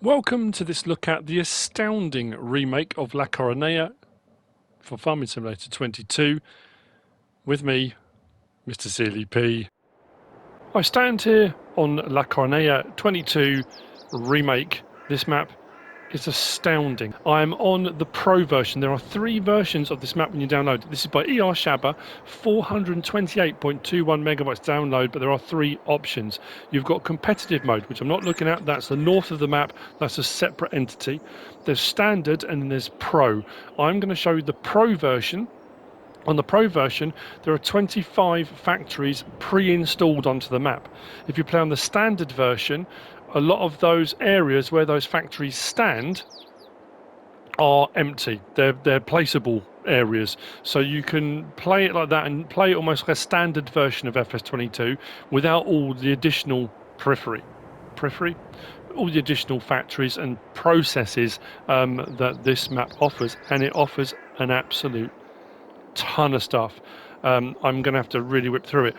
Welcome to this look at the astounding remake of La Coronella for Farming Simulator 22 with me, MrSealyp. I stand here on La Coronella 22 remake. This map is astounding. I am on the Pro version. There are 3 versions of this map when you download it. This is by erShaba, 428.21 megabytes download, but there are 3 options. You've got competitive mode, which I'm not looking at. That's the north of the map. That's a separate entity. There's standard and then there's Pro. I'm going to show you the Pro version. On the Pro version, there are 25 factories pre-installed onto the map. If you play on the standard version, a lot of those areas where those factories stand are empty. They're placeable areas. So you can play it like that and play it almost like a standard version of FS22 without all the additional periphery? All the additional factories and processes that this map offers, and it offers an absolute ton of stuff. I'm going to have to really whip through it.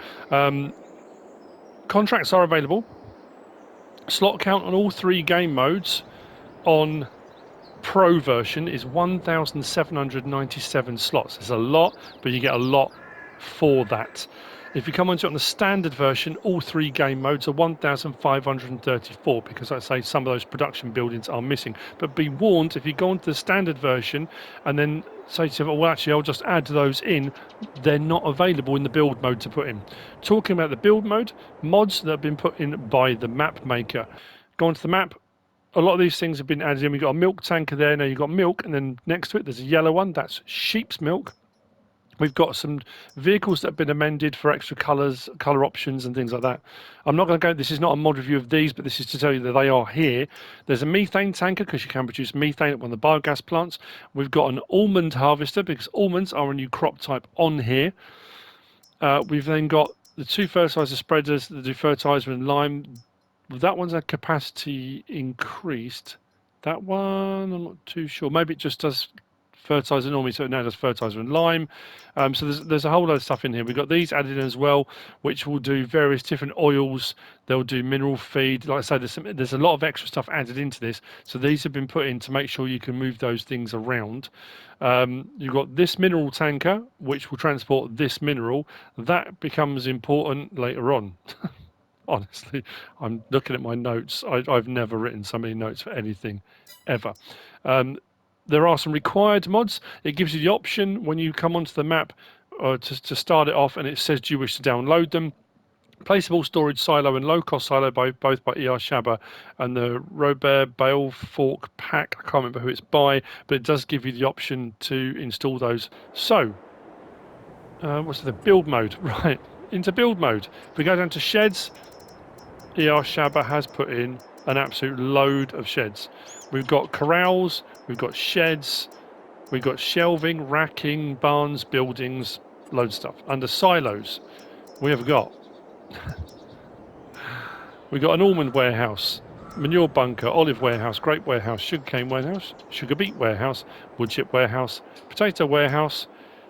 Contracts are available. Slot count on all 3 game modes on Pro version is 1,797 slots. It's a lot, but you get a lot for that. If you come onto it on the standard version, all 3 game modes are 1,534 because I say some of those production buildings are missing. But be warned, if you go onto the standard version and then say to yourself, well, actually, I'll just add those in, they're not available in the build mode to put in. Talking about the build mode, mods that have been put in by the map maker. Go onto the map. A lot of these things have been added in. We've got a milk tanker there. Now you've got milk, and then next to it there's a yellow one. That's sheep's milk. We've got some vehicles that have been amended for extra colours, colour options and things like that. I'm not going to go, this is not a mod review of these, but this is to tell you that they are here. There's a methane tanker because you can produce methane at one of the biogas plants. We've got an almond harvester because almonds are a new crop type on here. We've then got the 2 fertilizer spreaders that do fertilizer and lime. That one's a capacity increased. That one, I'm not too sure. Maybe it just does fertilizer normally, so it now does fertilizer and lime. So there's a whole load of stuff in here. We've got these added in as well, which will do various different oils. They'll do mineral feed. Like I say, there's a lot of extra stuff added into this. So these have been put in to make sure you can move those things around. You've got this mineral tanker, which will transport this mineral. That becomes important later on. Honestly, I'm looking at my notes. I've never written so many notes for anything ever. There are some required mods. It gives you the option when you come onto the map to start it off, and it says, do you wish to download them? Placeable storage silo and low-cost silo both by erShaba and the Robert Bale Fork pack. I can't remember who it's by, but it does give you the option to install those. So, what's the build mode? Right, into build mode. If we go down to sheds, erShaba has put in an absolute load of sheds. We've got corrals, we've got sheds, we've got shelving, racking, barns, buildings, loads of stuff. Under silos, we have got we've got an almond warehouse, manure bunker, olive warehouse, grape warehouse, sugarcane warehouse, sugar beet warehouse, wood chip warehouse, potato warehouse,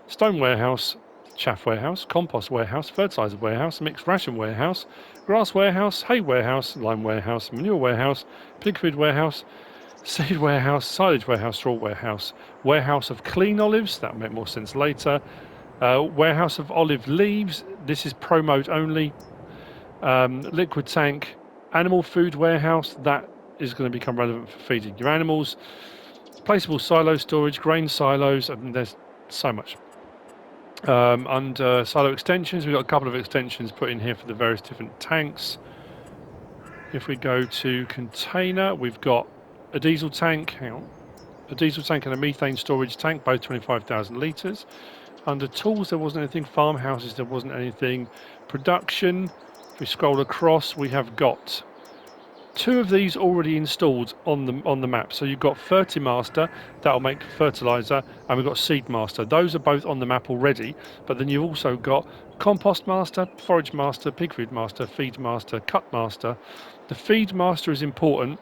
stone warehouse, chaff warehouse, compost warehouse, fertilizer warehouse, mixed ration warehouse, grass warehouse, hay warehouse, lime warehouse, manure warehouse, pig food warehouse, seed warehouse, silage warehouse, straw warehouse, warehouse of clean olives, that'll make more sense later, warehouse of olive leaves, this is pro mode only, liquid tank, animal food warehouse, that is going to become relevant for feeding your animals, placeable silo storage, grain silos, and there's so much. Under silo extensions, we've got a couple of extensions put in here for the various different tanks. If we go to container, we've got a diesel tank, a diesel tank and a methane storage tank, both 25,000 litres. Under tools, there wasn't anything. Farmhouses, there wasn't anything. Production, if we scroll across, we have got 2 of these already installed on the map. So you've got Fertimaster, that'll make fertilizer, and we've got Seedmaster. Those are both on the map already, but then you've also got Compost Master, Forage Master, Pig Food Master, Feed Master, Cut Master. The Feed Master is important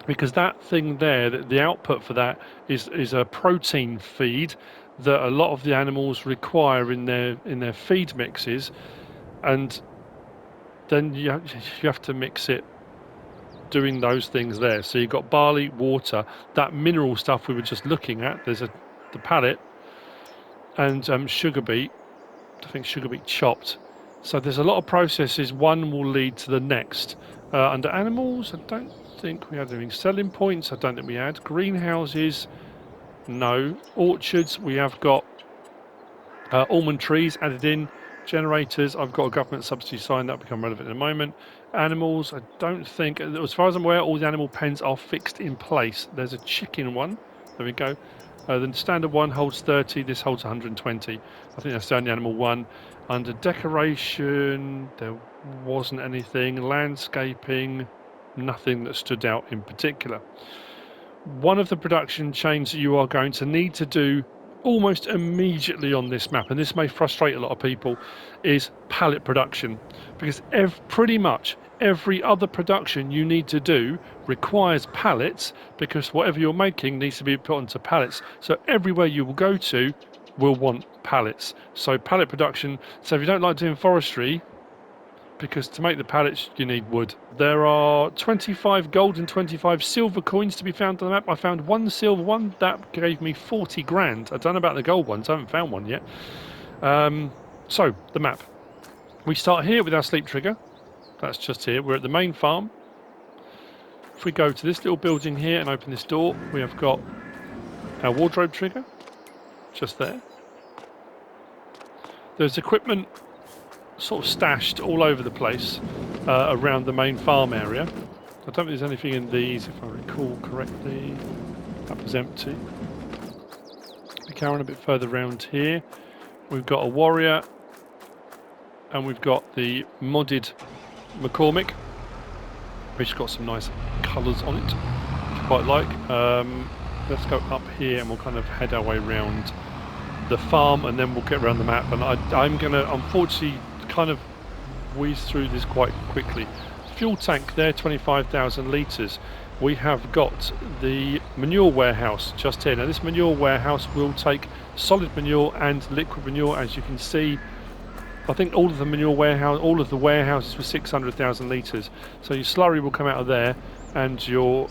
because that thing there, the output for that is a protein feed that a lot of the animals require in their feed mixes, and then you have to mix it doing those things there. So you've got barley, water, that mineral stuff we were just looking at. There's the pallet, and sugar beet. I think sugar beet chopped. So there's a lot of processes. One will lead to the next. Under animals, I don't think we had anything. Selling points, I don't think we had. Greenhouses, no. Orchards, we have got almond trees added in. Generators, I've got a government subsidy sign that will become relevant in a moment. Animals, I don't think, as far as I'm aware, all the animal pens are fixed in place. There's a chicken one. There we go. The standard one holds 30, this holds 120. I think that's the only animal one. Under decoration, there wasn't anything. Landscaping, nothing that stood out in particular. One of the production chains that you are going to need to do almost immediately on this map, and this may frustrate a lot of people, is pallet production, because pretty much every other production you need to do requires pallets, because whatever you're making needs to be put onto pallets. So everywhere you will go to will want pallets. So pallet production. So if you don't like doing forestry, because to make the pallets you need wood. There are 25 gold and 25 silver coins to be found on the map. I found one silver one that gave me 40 grand. I don't know about the gold ones, I haven't found one yet. So the map, we start here with our sleep trigger. That's just here. We're at the main farm. If we go to this little building here and open this door, we have got our wardrobe trigger just there. There's equipment sort of stashed all over the place around the main farm area. I don't think there's anything in these, if I recall correctly. That was empty. We carry on a bit further around here. We've got a warrior, and we've got the modded McCormick, which has got some nice colours on it, which I quite like. Let's go up here and we'll kind of head our way around the farm, and then we'll get around the map. And I'm going to unfortunately kind of whiz through this quite quickly. Fuel tank there, 25,000 litres. We have got the manure warehouse just here. Now this manure warehouse will take solid manure and liquid manure. As you can see, I think all of the manure warehouse, all of the warehouses were 600,000 litres. So your slurry will come out of there, and your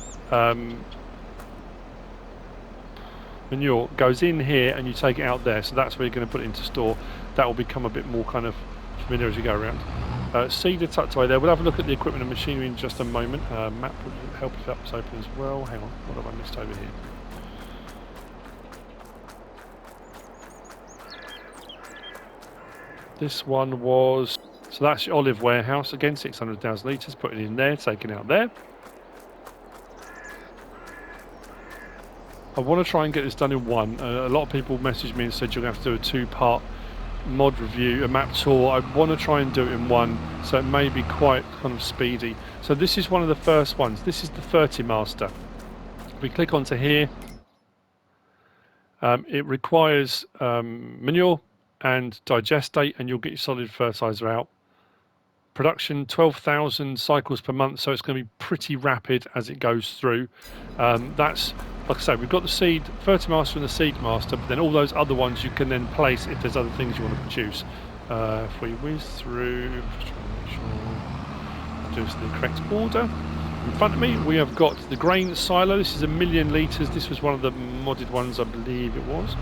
manure goes in here and you take it out there. So that's where you're going to put it into store. That will become a bit more kind of familiar as you go around. Seeder tucked away there. We'll have a look at the equipment and machinery in just a moment. Map would help if that was open as well. Hang on, what have I missed over here? This one was, so that's your olive warehouse, again 600,000 litres, putting in there, taken out there. I want to try and get this done in one. A lot of people messaged me and said you're going to have to do a two-part mod review, a map tour. I want to try and do it in one, so it may be quite kind of speedy. So this is one of the first ones. This is the Fertimaster. We click onto here. It requires manure and digestate, and you'll get your solid fertilizer out. Production 12,000 cycles per month, so it's going to be pretty rapid as it goes through. That's, like I say, we've got the seed Fertimaster and the seed master, but then all those other ones you can then place if there's other things you want to produce. If we whiz through, just trying to make sure I do this in the correct order. In front of me we have got the grain silo. This is 1 million litres. This was one of the modded ones, I believe it was.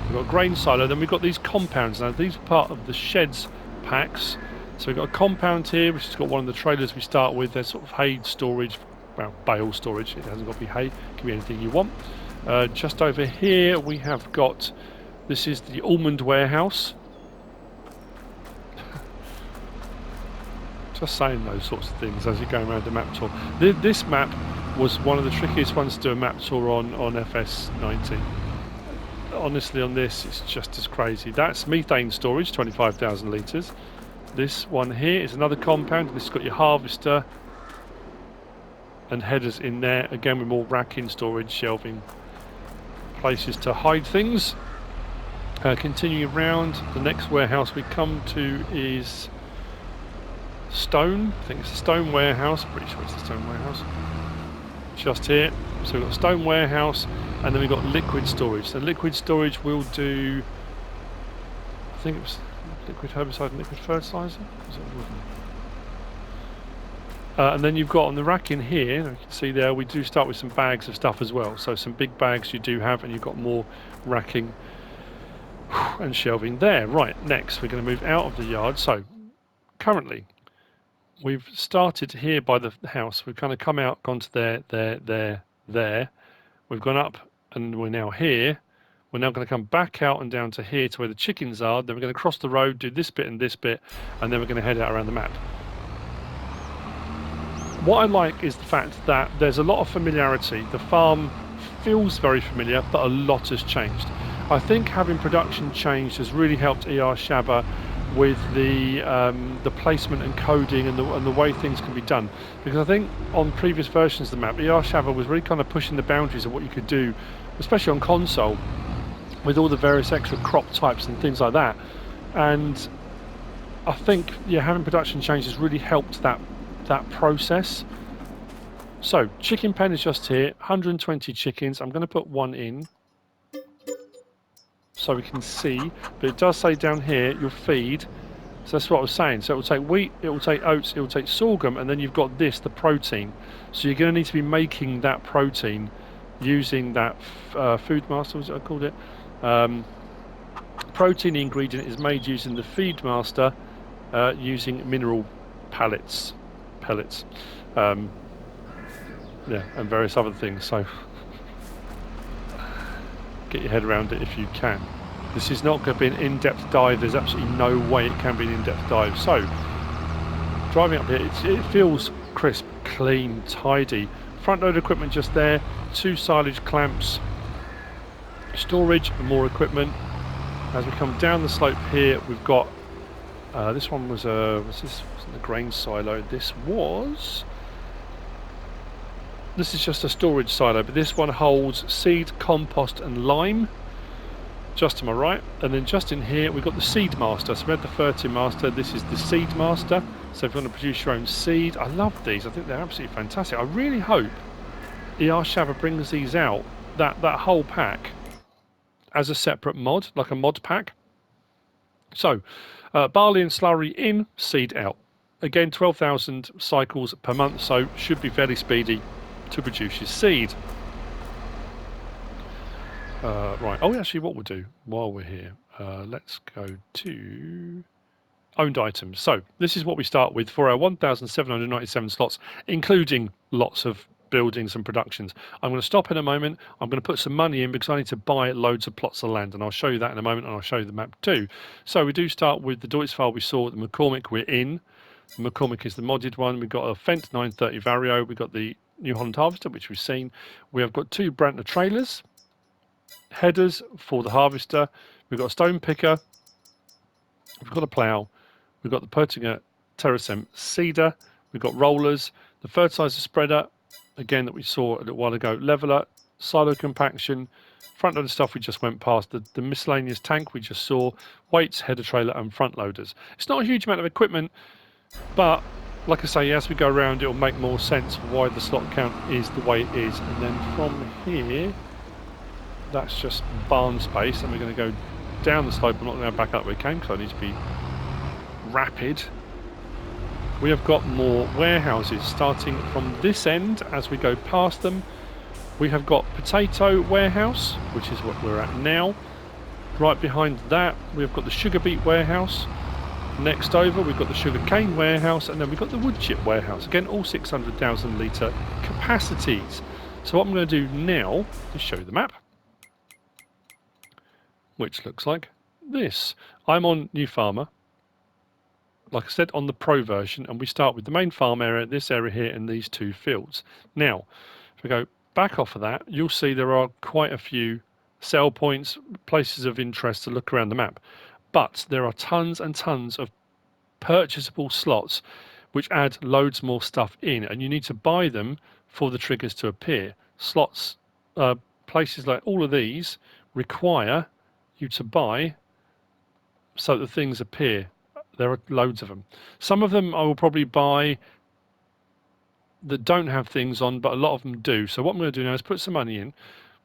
We've got grain silo, then we've got these compounds. Now these are part of the sheds packs. So we've got a compound here, which has got one of the trailers we start with. They're sort of hay storage, well, bale storage. It hasn't got to be hay, it can be anything you want. Just over here we have got, this is the almond warehouse. Just saying those sorts of things as you're going around the map tour. This map was one of the trickiest ones to do a map tour on FS19. Honestly, on this it's just as crazy. That's methane storage, 25,000 litres. This one here is another compound. This has got your harvester and headers in there, again with more racking, storage, shelving, places to hide things. Continuing around, the next warehouse we come to is stone. I think it's the stone warehouse, pretty sure it's the stone warehouse. Just here. So we've got stone warehouse, and then we've got liquid storage. So liquid storage will do, I think it was liquid herbicide and liquid fertilizer. And then you've got on the rack in here, you can see there, we do start with some bags of stuff as well. So some big bags you do have, and you've got more racking and shelving there. Right, next we're going to move out of the yard. So currently we've started here by the house. We've kind of come out, gone to there. We've gone up and we're now here. We're now going to come back out and down to here to where the chickens are. Then we're going to cross the road, do this bit, and then we're going to head out around the map. What I like is the fact that there's a lot of familiarity. The farm feels very familiar, but a lot has changed. I think having production changed has really helped erShaba with the placement and coding and the way things can be done. Because I think on previous versions of the map, erShaba was really kind of pushing the boundaries of what you could do, especially on console, with all the various extra crop types and things like that. And I think having production changes really helped that process. So chicken pen is just here, 120 chickens. I'm going to put one in so we can see, but it does say down here your feed. So that's what I was saying. So it will take wheat, it will take oats, it will take sorghum, and then you've got this, the protein. So you're going to need to be making that protein using that food master, was it I called it? Protein ingredient is made using the feed master, using mineral pellets, and various other things. So get your head around it if you can. This is not going to be an in-depth dive. There's absolutely no way it can be an in-depth dive. So driving up here, it feels crisp, clean, tidy. Front load equipment just there, 2 silage clamps, storage and more equipment. As we come down the slope here, we've got this one was wasn't the grain silo. This is just a storage silo, but this one holds seed, compost and lime, just to my right. And then just in here we've got the seed master. So we had the Fertilizer master, this is the seed master. So if you want to produce your own seed, I love these, I think they're absolutely fantastic. I really hope erShaba brings these out, that whole pack, as a separate mod, like a mod pack. So barley and slurry in, seed out. Again, 12,000 cycles per month, so should be fairly speedy to produce your seed. Right, actually what we'll do while we're here, let's go to owned items. So this is what we start with for our 1,797 slots, including lots of buildings and productions. I'm going to stop in a moment. I'm going to put some money in because I need to buy loads of plots of land, and I'll show you that in a moment, and I'll show you the map too. So we do start with the Deutz file we saw, the McCormick we're in. The McCormick is the modded one. We've got a Fent 930 Vario. We've got the New Holland Harvester, which we've seen. We have got 2 Brantner trailers, headers for the harvester. We've got a stone picker. We've got a plough. We've got the Pertinger Terracem seeder. We've got rollers, the fertilizer spreader, again that we saw a little while ago, leveler, silo compaction, front loader stuff we just went past, the miscellaneous tank we just saw, weights, header trailer and front loaders. It's not a huge amount of equipment, but like I say, as we go around, it'll make more sense why the slot count is the way it is. And then from here, that's just barn space, and we're going to go down the slope. I'm not going to go back up where we came because I need to be rapid. We have got more warehouses starting from this end. As we go past them, we have got potato warehouse, which is what we're at now. Right behind that, we've got the sugar beet warehouse. Next over, we've got the sugar cane warehouse, and then we've got the wood chip warehouse. Again, all 600,000 litre capacities. So what I'm going to do now is show you the map, which looks like this. I'm on New Farmer, like I said, on the Pro version, and we start with the main farm area, this area here, and these 2 fields. Now, if we go back off of that, you'll see there are quite a few sell points, places of interest to look around the map. But there are tons and tons of purchasable slots which add loads more stuff in, and you need to buy them for the triggers to appear. Slots, places like all of these require you to buy so that things appear. There are loads of them. Some of them I will probably buy that don't have things on, but a lot of them do. So what I'm going to do now is put some money in.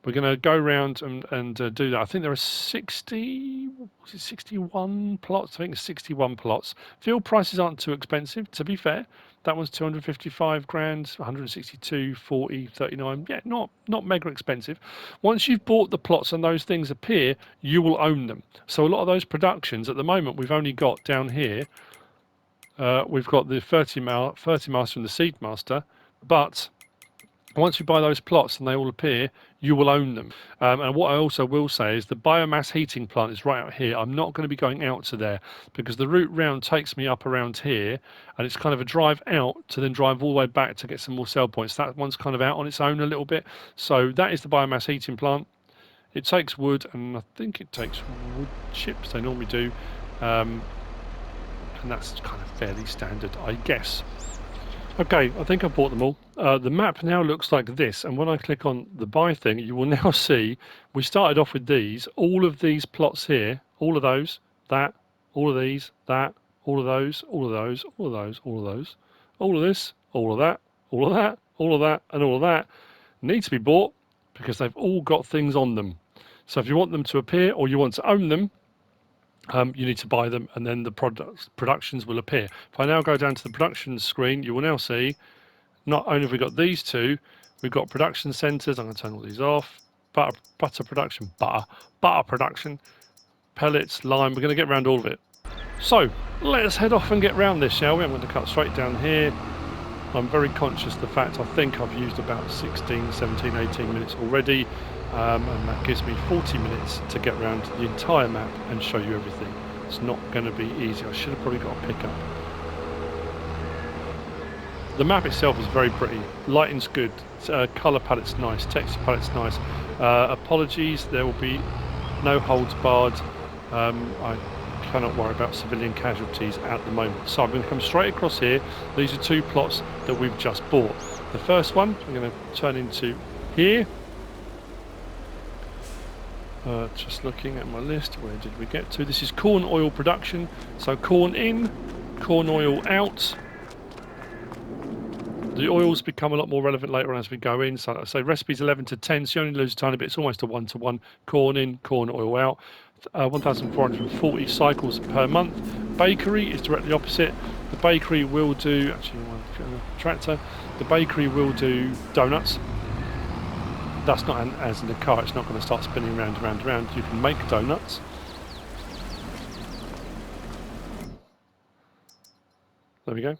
We're going to go around and do that. I think there are 61 plots? I think it's 61 plots. Fuel prices aren't too expensive, to be fair. That one's 255 grand, 162, 40, 39. Yeah, not mega expensive. Once you've bought the plots and those things appear, you will own them. So a lot of those productions, at the moment, we've only got down here, we've got the Fertilizer and the Seed Master, but once you buy those plots and they all appear, you will own them. And what I also will say is the biomass heating plant is right out here. I'm not going to be going out to there because the route round takes me up around here, and it's kind of a drive out to then drive all the way back to get some more sell points. That one's kind of out on its own a little bit. So that is the biomass heating plant. It takes wood, and I think it takes wood chips. They normally do. And that's kind of fairly standard, I guess. Okay, I think I've bought them all. The map now looks like this, and when I click on the buy thing, you will now see we started off with these, all of these plots here, all of those, that, all of these, that, all of those, all of those, all of those, all of those, all of this, all of that, all of that, all of that, and all of that need to be bought because they've all got things on them. So if you want them to appear or you want to own them, you need to buy them, and then the productions will appear. If I now go down to the production screen, you will now see not only have we got these two, we've got production centres. I'm going to turn all these off. Butter production, pellets, lime. We're going to get around all of it. So let's head off and get round this, shall we? I'm going to cut straight down here. I'm very conscious of the fact I think I've used about 16, 17, 18 minutes already. And that gives me 40 minutes to get around the entire map and show you everything. It's not going to be easy. I should have probably got a pickup. The map itself is very pretty. Lighting's good. Colour palette's nice. Texture palette's nice. Apologies, there will be no holds barred. I cannot worry about civilian casualties at the moment. So I'm going to come straight across here. These are two plots that we've just bought. The first one I'm going to turn into here. Just looking at my list, where did we get to? This is corn oil production. So corn in, corn oil out. The oils become a lot more relevant later on as we go in. So I say recipes 11 to 10, so you only lose a tiny bit. It's almost a 1-to-1. Corn in, corn oil out. 1,440 cycles per month. Bakery is directly opposite. The bakery will do, actually, tractor. The bakery will do donuts. That's not as in the car, it's not going to start spinning round and round and round. You can make donuts. There we go.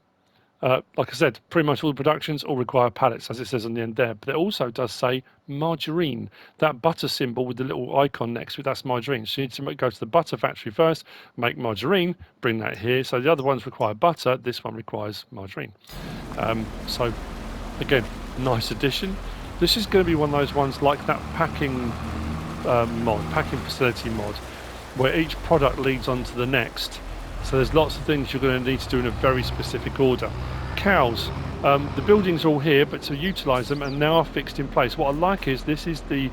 Like I said, pretty much all the productions all require pallets, as it says on the end there. But it also does say margarine. That butter symbol with the little icon next to it, that's margarine. So you need to go to the butter factory first, make margarine, bring that here. So the other ones require butter, this one requires margarine. So again, nice addition. This is going to be one of those ones like that packing packing facility mod, where each product leads on to the next. So there's lots of things you're going to need to do in a very specific order. Cows, the buildings are all here, but to utilise them and now are fixed in place. What I like is this is the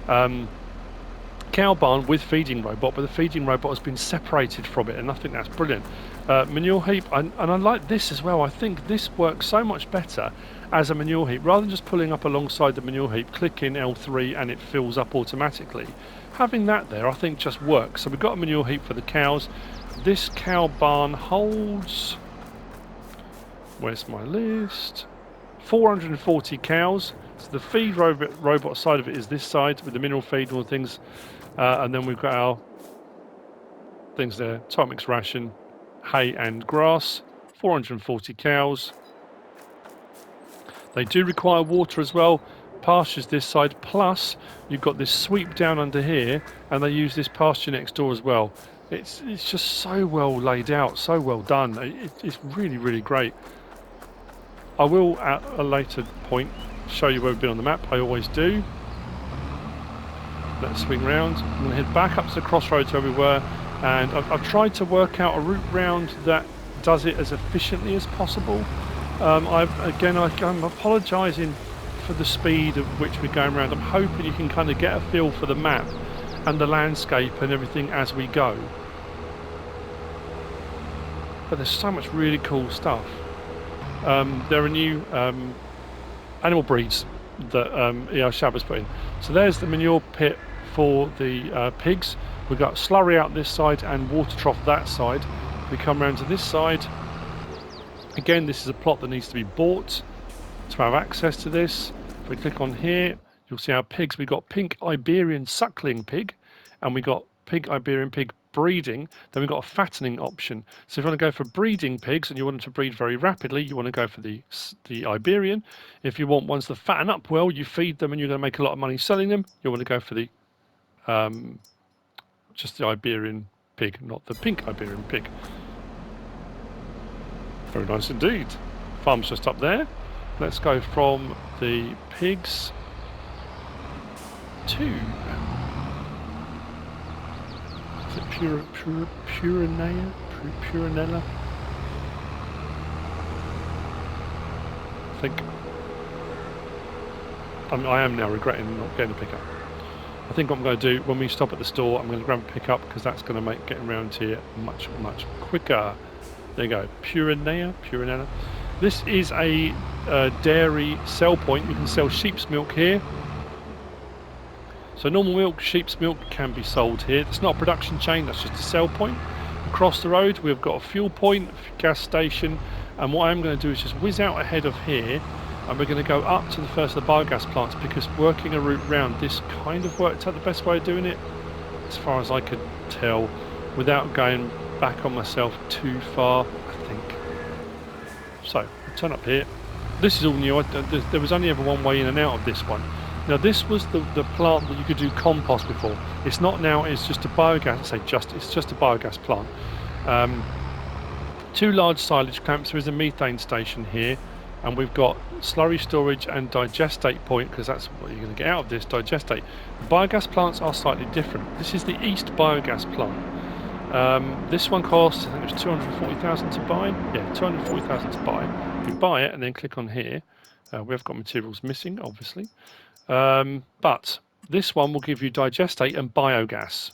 cow barn with feeding robot, but the feeding robot has been separated from it, and I think that's brilliant. Manure heap, and I like this as well. I think this works so much better as a manure heap, rather than just pulling up alongside the manure heap, click in L3 and it fills up automatically. Having that there, I think, just works. So we've got a manure heap for the cows. This cow barn holds, where's my list? 440 cows. So the feed robot side of it is this side with the mineral feed and all the things, and then we've got our things there: top mix ration, hay and grass. 440 cows. They do require water as well. Pastures this side, plus you've got this sweep down under here, and they use this pasture next door as well. It's just so well laid out, so well done. It's really, really great. I will at a later point show you where we've been on the map. I always do. Let's swing round. I'm going to head back up to the crossroads where we were, and I've tried to work out a route round that does it as efficiently as possible. I'm apologising for the speed at which we're going around. I'm hoping you can kind of get a feel for the map and the landscape and everything as we go. But there's so much really cool stuff. There are new animal breeds that erShaba's put in. So there's the manure pit for the pigs. We've got slurry out this side and water trough that side. We come around to this side. Again, this is a plot that needs to be bought to have access to this. If we click on here, you'll see our pigs. We've got pink Iberian suckling pig, and we got pink Iberian pig breeding. Then we've got a fattening option. So if you want to go for breeding pigs and you want them to breed very rapidly, you want to go for the Iberian. If you want ones that fatten up well, you feed them and you're going to make a lot of money selling them, you want to go for the just the Iberian pig, not the pink Iberian pig. Very nice indeed. Farm's just up there. Let's go from the pigs to... Is it Puronella? I think... I am now regretting not getting a pickup. I think what I'm going to do, when we stop at the store, I'm going to grab a pickup because that's going to make getting around here much, much quicker. There you go, Puronella. This is a dairy sell point. You can sell sheep's milk here. So normal milk, sheep's milk can be sold here. It's not a production chain, that's just a sell point. Across the road, we've got a fuel point, a gas station, and what I'm going to do is just whiz out ahead of here, and we're going to go up to the first of the biogas plants because working a route round, this kind of worked out the best way of doing it, as far as I could tell, without going back on myself too far, I think. So, we'll turn up here. This is all new. There was only ever one way in and out of this one. Now this was the plant that you could do compost before. It's not now, it's just a biogas, it's just a biogas plant. 2 large silage clamps, there is a methane station here, and we've got slurry storage and digestate point, because that's what you're going to get out of this, digestate. The biogas plants are slightly different. This is the East Biogas plant. This one costs, I think it was 240,000 to buy. Yeah, 240,000 to buy. We buy it and then click on here. We have got materials missing, obviously. But this one will give you digestate and biogas.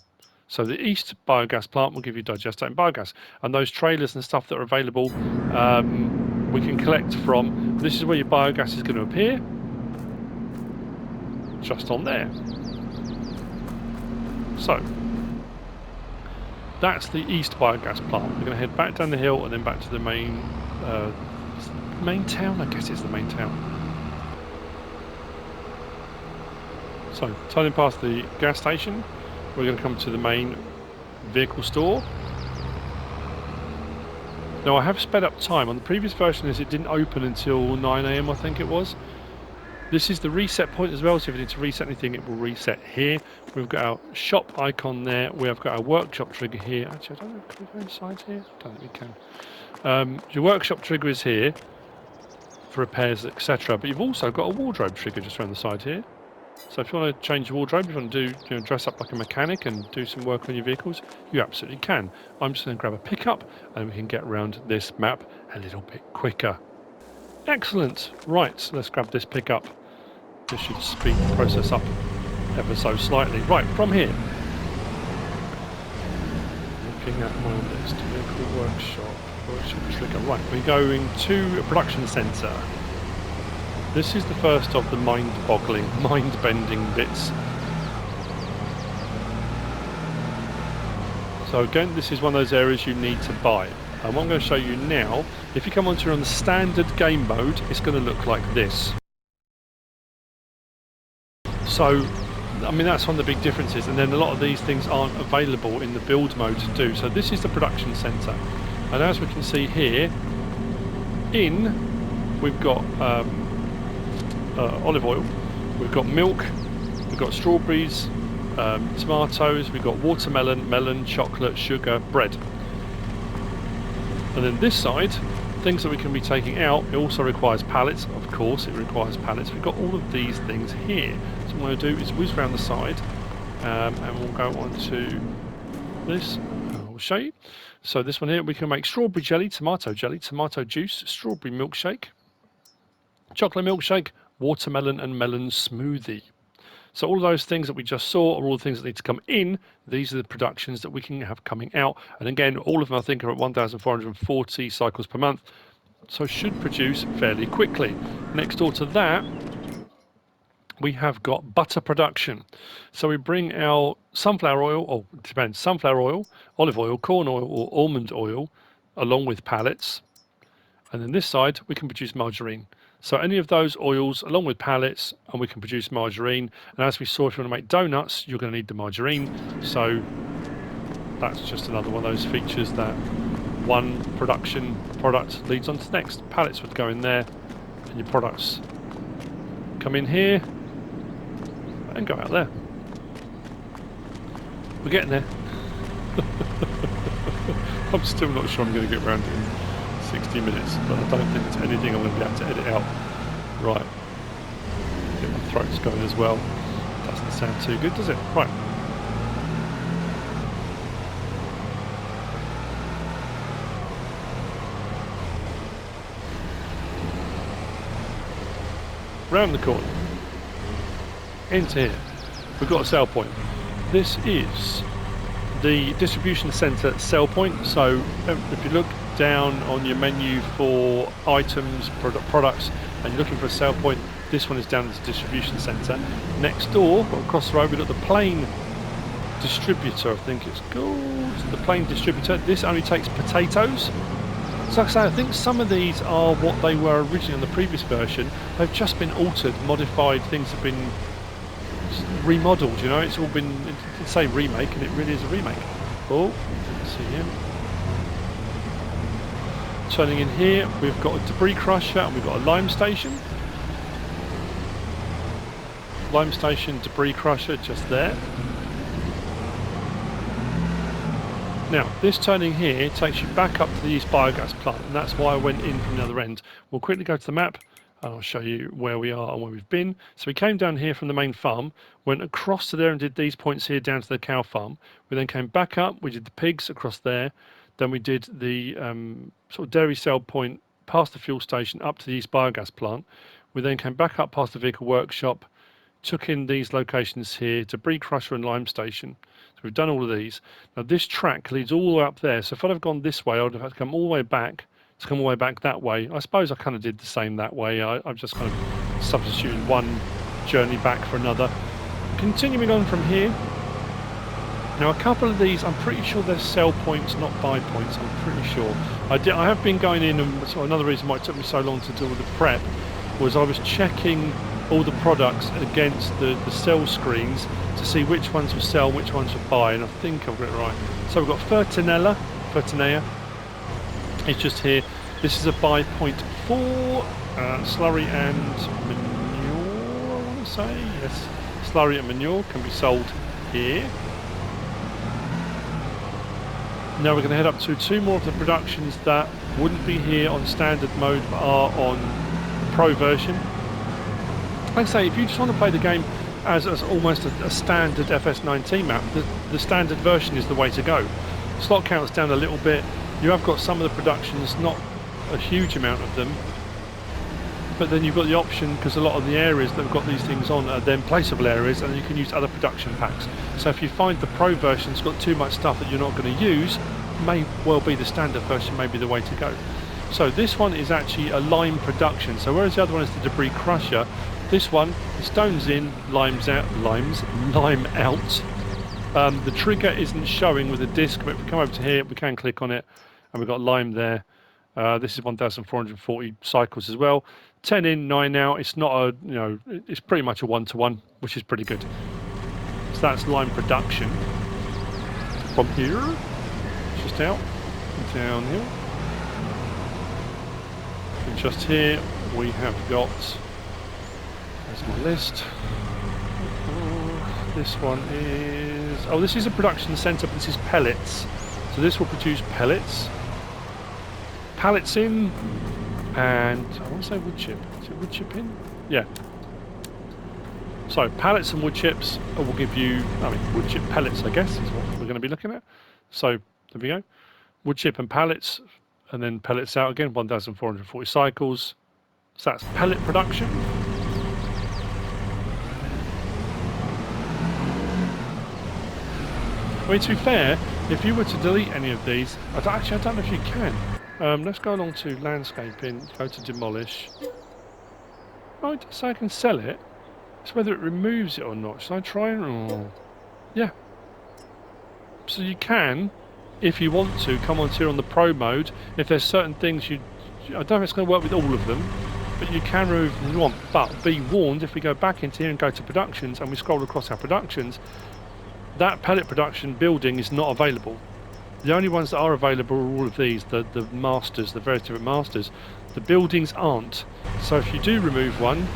So the East Biogas plant will give you digestate and biogas. And those trailers and stuff that are available, we can collect from. This is where your biogas is going to appear. Just on there. So that's the East Biogas plant. We're going to head back down the hill and then back to the main town. I guess it's the main town. So, turning past the gas station, we're going to come to the main vehicle store. Now, I have sped up time. On the previous version, it didn't open until 9 AM, I think it was. This is the reset point as well, so if you need to reset anything, it will reset here. We've got our shop icon there. We have got our workshop trigger here. Actually, I don't know, can we go inside here? I don't think we can. Your workshop trigger is here for repairs, etc. But you've also got a wardrobe trigger just around the side here. So if you want to change your wardrobe, if you want to do, dress up like a mechanic and do some work on your vehicles, you absolutely can. I'm just going to grab a pickup and we can get around this map a little bit quicker. Excellent. Right, so let's grab this pickup. This should speed the process up ever so slightly. Right, from here. Looking at my list, vehicle workshop trigger. Right, we're going to a production centre. This is the first of the mind-boggling, mind-bending bits. So again, this is one of those areas you need to buy. And what I'm going to show you now, if you come onto on the standard game mode, it's going to look like this. So, I mean, that's one of the big differences. And then a lot of these things aren't available in the build mode to do. So this is the production centre. And as we can see here, we've got olive oil, we've got milk, we've got strawberries, tomatoes, we've got watermelon, melon, chocolate, sugar, bread. And then this side, things that we can be taking out, it also requires pallets, of course, it requires pallets. We've got all of these things here. So what I'm going to do is whiz around the side, and we'll go on to this, I'll show you. So this one here, we can make strawberry jelly, tomato juice, strawberry milkshake, chocolate milkshake, watermelon and melon smoothie. So all of those things that we just saw are all the things that need to come in. These are the productions that we can have coming out. And again, all of them I think are at 1,440 cycles per month. So should produce fairly quickly. Next door to that, we have got butter production. So we bring our sunflower oil, or it depends, sunflower oil, olive oil, corn oil, or almond oil, along with pallets. And then this side, we can produce margarine. So any of those oils, along with pallets, and we can produce margarine. And as we saw, if you want to make donuts, you're going to need the margarine. So that's just another one of those features that one production product leads on to the next. Pallets would go in there, and your products come in here and go out there. We're getting there. I'm still not sure I'm going to get around it in 60 minutes, but I don't think it's anything I'm going to be able to edit out. Right. Get my throat's going as well. Doesn't sound too good, does it? Right. Round the corner. Into here. We've got a sell point. This is the distribution centre sell point. So if you look down on your menu for items, products, and you're looking for a sell point, this one is down as a distribution centre. Next door, across the road, we've got the plain distributor, I think it's called. The plain distributor. This only takes potatoes. So like I say, I think some of these are what they were originally on the previous version. They've just been altered, modified, things have been remodeled, you know, it's all been, it say remake, and it really is a remake. Oh, didn't see him. Turning in here, we've got a debris crusher and we've got a lime station. Lime station, debris crusher, just there. Now, this turning here takes you back up to the East Biogas Plant, and that's why I went in from the other end. We'll quickly go to the map, and I'll show you where we are and where we've been. So we came down here from the main farm, went across to there and did these points here down to the cow farm. We then came back up, we did the pigs across there. Then we did the sort of dairy sell point past the fuel station up to the East Biogas Plant. We then came back up past the vehicle workshop, took in these locations here, debris crusher and lime station. So we've done all of these. Now this track leads all the way up there. So if I'd have gone this way, I would have had to come all the way back to come all the way back that way. I suppose I kind of did the same that way. I've just kind of substituted one journey back for another. Continuing on from here. Now a couple of these, I'm pretty sure they're sell points, not buy points. I'm pretty sure. I have been going in, and so another reason why it took me so long to do all the prep was I was checking all the products against the sell screens to see which ones were sell, which ones were buy, and I think I've got it right. So we've got Fertilizer, it's just here. This is a buy point for slurry and manure, I want to say. Yes, slurry and manure can be sold here. Now we're going to head up to two more of the productions that wouldn't be here on standard mode but are on the pro version. Like I say, if you just want to play the game as almost a standard FS19 map, the standard version is the way to go. Slot count's down a little bit. You have got some of the productions, not a huge amount of them, but then you've got the option, because a lot of the areas that have got these things on are then placeable areas, and you can use other production packs. So if you find the pro version's got too much stuff that you're not going to use, may well be the standard version may be the way to go. So this one is actually a lime production. So whereas the other one is the debris crusher, this one, the stones in, lime out. The trigger isn't showing with the disc, but if we come over to here, we can click on it, and we've got lime there. This is 1,440 cycles as well. 10 in, 9 out. It's not a, you know, it's pretty much a one-to-one, which is pretty good. So that's lime production. From here, just out, down here. And just here, we have got, there's my list. This one is, oh, this is a production centre, but this is pellets. So this will produce pellets. Pallets in, and I want to say wood chip. Is it wood chip in? Yeah. So pallets and wood chips will give you, I mean, wood chip pellets, I guess, is what we're going to be looking at. So there we go. Wood chip and pallets, and then pellets out again, 1,440 cycles. So that's pellet production. I mean, to be fair, if you were to delete any of these, I don't know if you can. Let's go along to landscaping, go to demolish. Oh, it does say I can sell it. It's whether it removes it or not. Should I try it? Oh. Yeah. So you can, if you want to, come onto here on the Pro mode. If there's certain things I don't know if it's going to work with all of them, but you can remove them if you want. But be warned, if we go back into here and go to productions and we scroll across our productions, that pallet production building is not available. The only ones that are available are all of these, the masters, the various different masters. The buildings aren't. So if you do remove one,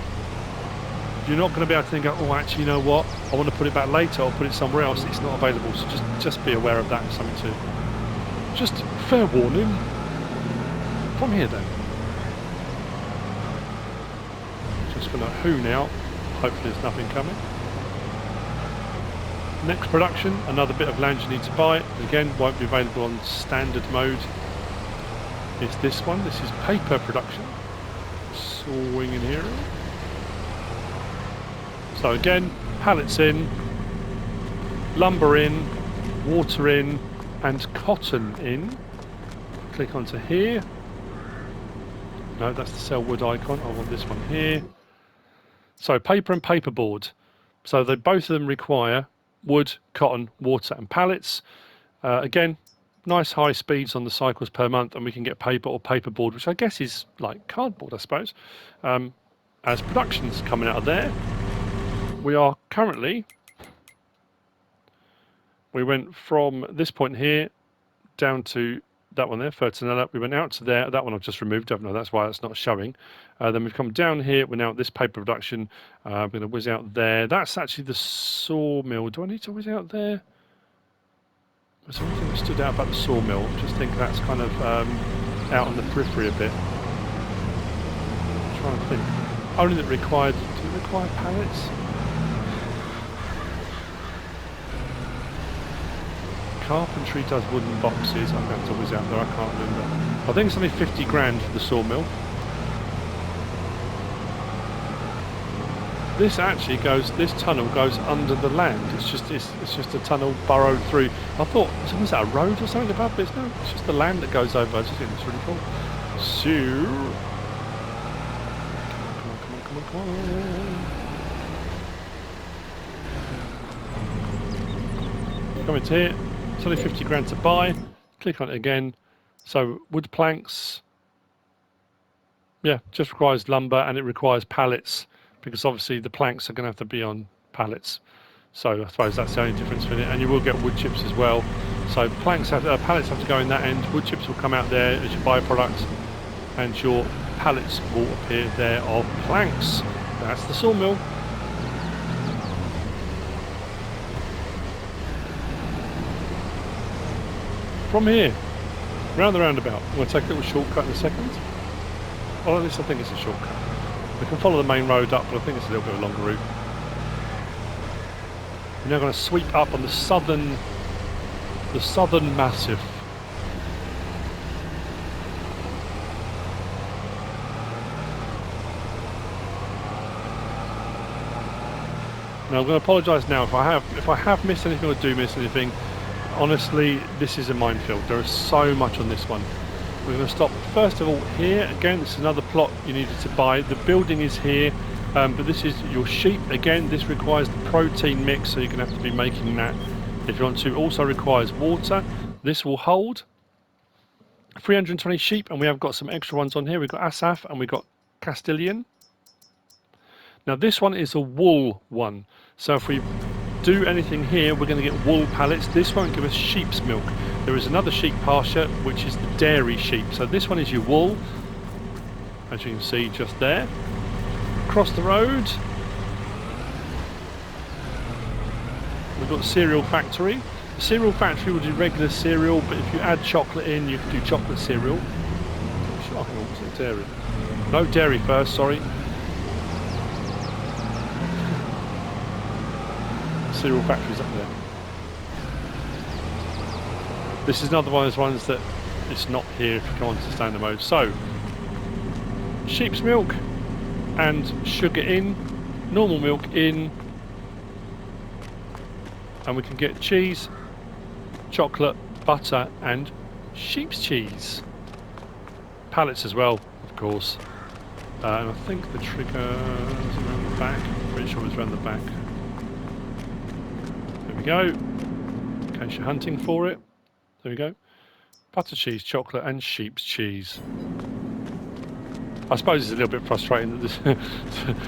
you're not going to be able to think, oh, actually, you know what? I want to put it back later or put it somewhere else. It's not available. So just be aware of that. Something to just fair warning. From here then. Just going to hoon out. Hopefully there's nothing coming. Next production, another bit of land you need to buy. Again, won't be available on standard mode. It's this one. This is paper production. Sawing in here. So again, pallets in, lumber in, water in, and cotton in. Click onto here. No, that's the sell wood icon. I want this one here. So paper and paperboard. So both of them require wood, cotton, water and pallets. Again, nice high speeds on the cycles per month, and we can get paper or paperboard, which I guess is like cardboard, I suppose, as production's coming out of there. We are currently, we went from this point here down to that one there, Fertilizer. We went out to there. That one I've just removed. I don't know, that's why it's not showing. Then we've come down here. We're now at this paper production. We're going to whiz out there. That's actually the sawmill. Do I need to whiz out there? There's something that stood out about the sawmill. I just think that's kind of out on the periphery a bit. I'm trying to think. Only that required. Do it require pallets? Carpentry does wooden boxes. I'm going to have to whiz out there. I can't remember. I think it's only 50 grand for the sawmill. This actually goes. This tunnel goes under the land. It's just a tunnel burrowed through. I thought, was that a road or something above? But no, it's just the land that goes over. I just think it's really cool. So, come on. Come into here. It's only 50 grand to buy. Click on it again. So wood planks. Yeah, just requires lumber and it requires pallets, because obviously the planks are going to have to be on pallets. So I suppose that's the only difference with it. And you will get wood chips as well. So pallets have to go in that end. Wood chips will come out there as your byproduct, and your pallets will appear there of planks. That's the sawmill. From here, round the roundabout. I'm going to take a little shortcut in a second. Well, at least I think it's a shortcut. We can follow the main road up, but I think it's a little bit of a longer route. We're now going to sweep up on the southern massif. Now I'm going to apologise now if I have missed anything or do miss anything. Honestly, this is a minefield. There is so much on this one. We're going to stop first of all here. Again, this is another plot you needed to buy. The building is here, but this is your sheep. Again, this requires the protein mix, so you're going to have to be making that if you want to. It also requires water. This will hold 320 sheep, and we have got some extra ones on here. We've got Asaf and we've got Castilian. Now this one is a wool one, so if we do anything here, we're going to get wool pallets. This won't give us sheep's milk. There is another sheep pasture, which is the dairy sheep. So this one is your wool, as you can see just there. Across the road, we've got the cereal factory. The cereal factory will do regular cereal, but if you add chocolate in, you can do chocolate cereal. Dairy. No, dairy first, sorry. Cereal factories up there. This is another one of those ones that it's not here if you come on to standard mode. So, sheep's milk and sugar in, normal milk in, and we can get cheese, chocolate, butter and sheep's cheese. Pallets as well, of course. And I think the trigger is around the back. pretty sure it was around the back. There we go. In case you're hunting for it. There we go. Butter cheese, chocolate and sheep's cheese. I suppose it's a little bit frustrating that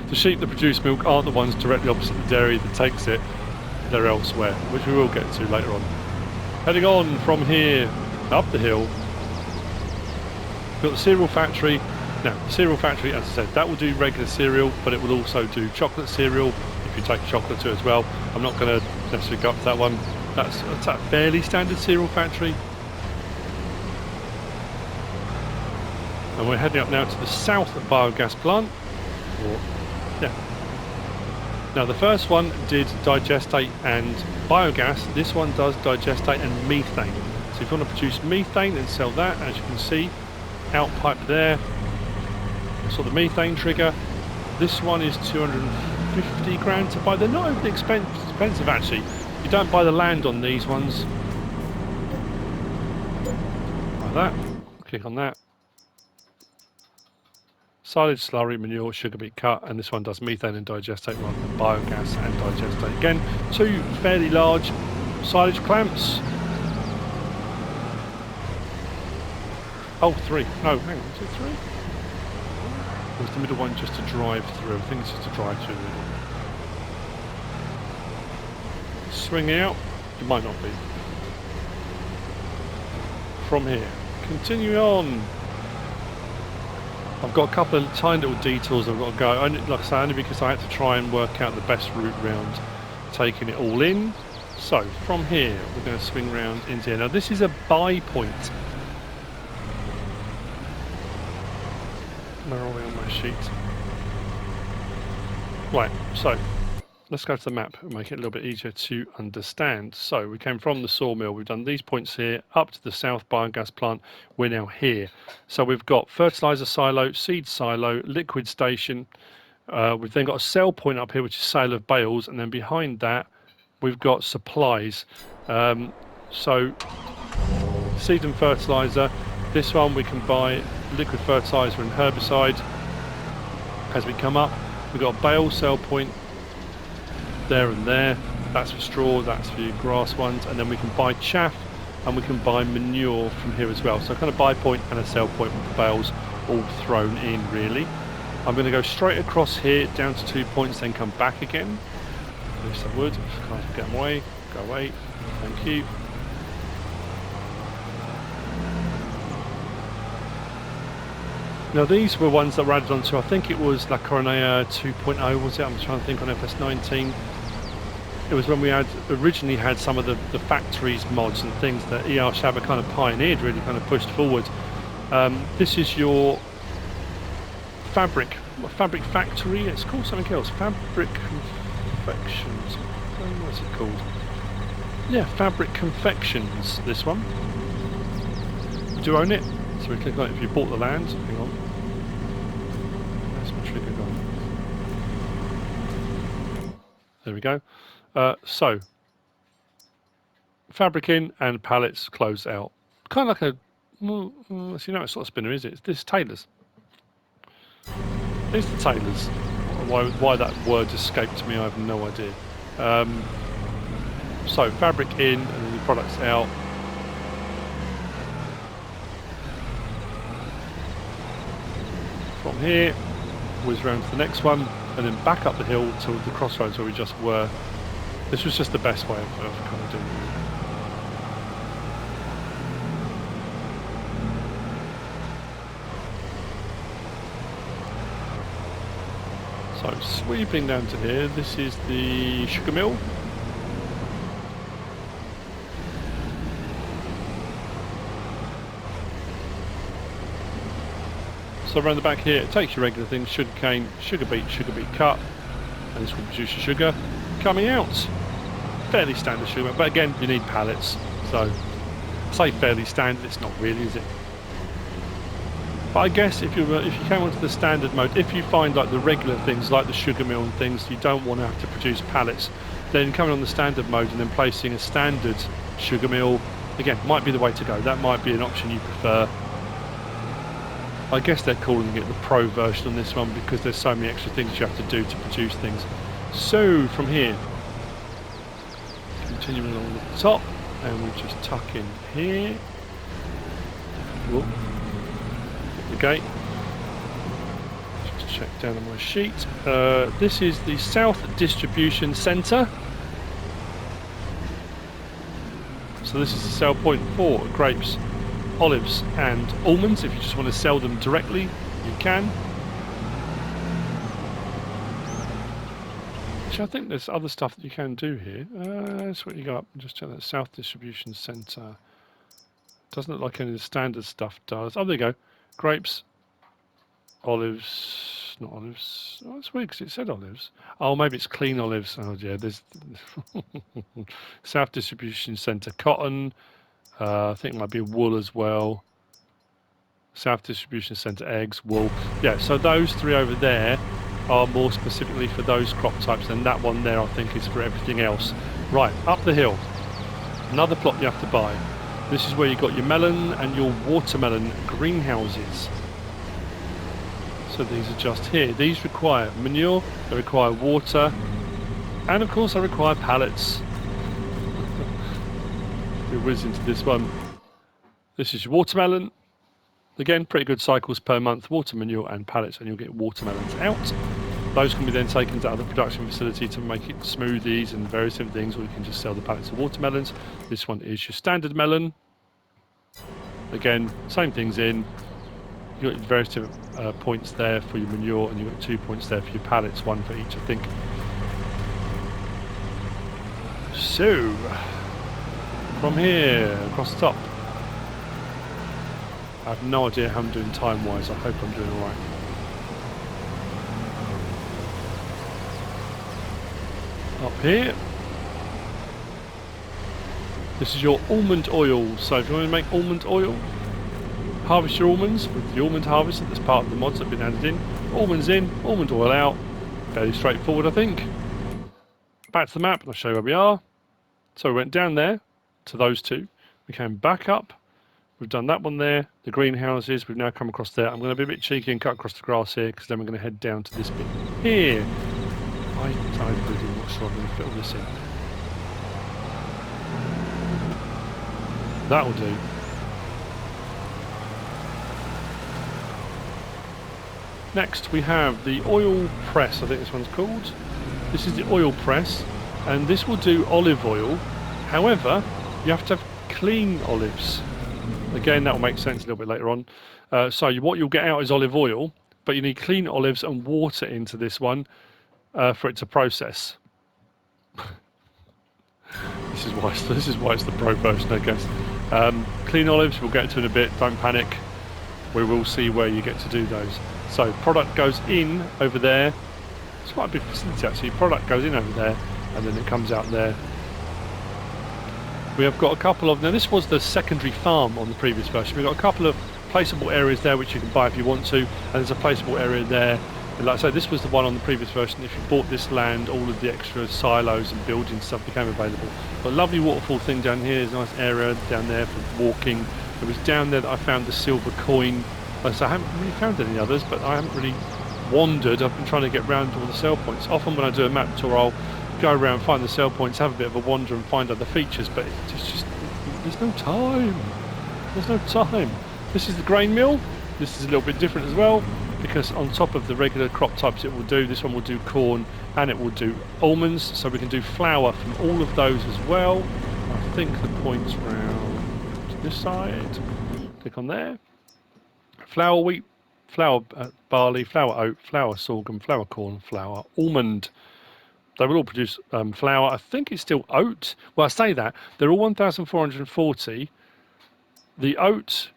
the sheep that produce milk aren't the ones directly opposite the dairy that takes it. They're elsewhere, which we will get to later on. Heading on from here, up the hill. We've got the cereal factory. Now, the cereal factory, as I said, that will do regular cereal, but it will also do chocolate cereal, if you take chocolate to it as well. I'm not going to necessarily go up to that one. That's a fairly standard cereal factory. And we're heading up now to the south biogas plant. Now the first one did digestate and biogas. This one does digestate and methane. So if you want to produce methane and sell that, as you can see, out pipe there. So the methane trigger. This one is 250 grand to buy. They're not overly expensive actually. You don't buy the land on these ones. Like that. Click on that. Silage, slurry, manure, sugar beet cut, and this one does methane and digestate rather than biogas and digestate. Again, two fairly large silage clamps. Oh, three. No, hang on, is it three? Or was the middle one just to drive through? I think it's just to drive through the middle. Swing out. It might not be. From here. Continue on. I've got a couple of tiny little detours I've got to go, only, like I say, only because I had to try and work out the best route round taking it all in. So, from here, we're going to swing round into here. Now, this is a buy point. Where are we on my sheet? Right, so, let's go to the map and make it a little bit easier to understand. So, we came from the sawmill, we've done these points here, up to the south biogas plant, we're now here. So we've got fertilizer silo, seed silo, liquid station, we've then got a sell point up here which is sale of bales, and then behind that we've got supplies. So seed and fertilizer, this one we can buy liquid fertilizer and herbicide. As we come up, we've got a bale sell point there and there. That's for straw, that's for your grass ones, and then we can buy chaff and we can buy manure from here as well. So kind of buy point and a sell point with the bales all thrown in really. I'm going to go straight across here down to 2 points, then come back again. At least I would. Can't get away. Go away. Thank you. Now these were ones that were added onto, I think it was La Coronella 2.0, was it? I'm trying to think on FS19. It was when we had originally had some of the factories mods and things that erShaba kind of pioneered, really kind of pushed forward. This is your fabric factory. It's called something else. Fabric confections. What's it called? Yeah, fabric confections. This one. We do own it. So we click on it if you bought the land. Hang on. Where's my trigger gone? There we go. So, fabric in and pallets closed out. Kind of like a, well, you know what sort of spinner is it? This is tailors. It's the tailors. Why that word escaped me, I have no idea. So, fabric in and then the products out. From here, whiz round to the next one, and then back up the hill to the crossroads where we just were. This was just the best way of kind of doing it. So sweeping down to here, this is the sugar mill. So around the back here, it takes your regular things, sugar cane, sugar beet cut, and this will produce your sugar coming out. Fairly standard sugar, but again, you need pallets. So, I say fairly standard, it's not really, is it? But I guess if you came onto the standard mode, if you find like the regular things, like the sugar mill and things, you don't want to have to produce pallets, then coming on the standard mode and then placing a standard sugar mill, again, might be the way to go. That might be an option you prefer. I guess they're calling it the pro version on this one because there's so many extra things you have to do to produce things. So from here, continuing along the top, and we just tuck in here. Whoop. Hit the gate. Just check down on my sheet. This is the South Distribution Centre. So this is the sale point for grapes, olives and almonds. If you just want to sell them directly, you can. Which I think there's other stuff that you can do here. That's what you go up and just check that South Distribution Centre. Doesn't look like any of the standard stuff does. Oh, there you go. Grapes, olives, not olives. Oh, that's weird because it said olives. Oh, maybe it's clean olives. Oh, yeah, there's South Distribution Centre cotton. I think it might be wool as well. South Distribution Centre eggs, wool. Yeah, so those three over there are more specifically for those crop types, and that one there I think is for everything else. Right, up the hill. Another plot you have to buy. This is where you've got your melon and your watermelon greenhouses. So these are just here. These require manure, they require water, and of course they require pallets. We whiz into this one. This is your watermelon. Again, pretty good cycles per month, water, manure and pallets, and you'll get watermelons out. Those can be then taken to other production facility to make it smoothies and various different things, or you can just sell the pallets of watermelons. This one is your standard melon. Again, same things in. You've got various different points there for your manure, and you've got 2 points there for your pallets, one for each, I think. So, from here, across the top. I have no idea how I'm doing time-wise. I hope I'm doing all right. Up here. This is your almond oil. So if you want to make almond oil, harvest your almonds with the almond harvester. That's part of the mods that have been added in. Almonds in, almond oil out. Fairly straightforward, I think. Back to the map, and I'll show you where we are. So we went down there to those two. We came back up. We've done that one there, the greenhouses. We've now come across there. I'm going to be a bit cheeky and cut across the grass here, because then we're going to head down to this bit here. I'm really not sure I'm going to fit all this in. That'll do. Next we have the oil press, I think this one's called. This is the oil press, and this will do olive oil. However, you have to have clean olives. Again, that will make sense a little bit later on. So what you'll get out is olive oil, but you need clean olives and water into this one for it to process. This is why it's the pro version, I guess. Clean olives, we'll get to in a bit. Don't panic. We will see where you get to do those. So product goes in over there. It's quite a big facility actually. Product goes in over there, and then it comes out there. We have got a couple of, now this was the secondary farm on the previous version. We've got a couple of placeable areas there which you can buy if you want to, and there's a placeable area there. And like I say, this was the one on the previous version. If you bought this land, all of the extra silos and building stuff became available. Got a lovely waterfall thing down here. There's a nice area down there for walking. It was down there that I found the silver coin. Like I say, I haven't really found any others, but I haven't really wandered. I've been trying to get round to all the sell points. Often when I do a map tour, I'll go around, find the sell points, have a bit of a wander and find other features, but it's just there's no time. There's no time. This is the grain mill. This is a little bit different as well, because on top of the regular crop types it will do, this one will do corn and it will do almonds, so we can do flour from all of those as well. I think the point's round to this side. Click on there. Flour wheat, flour barley, flour oat, flour sorghum, flour corn, flour almond. They will all produce flour. I think it's still oat. Well, I say that. They're all 1,440. The oat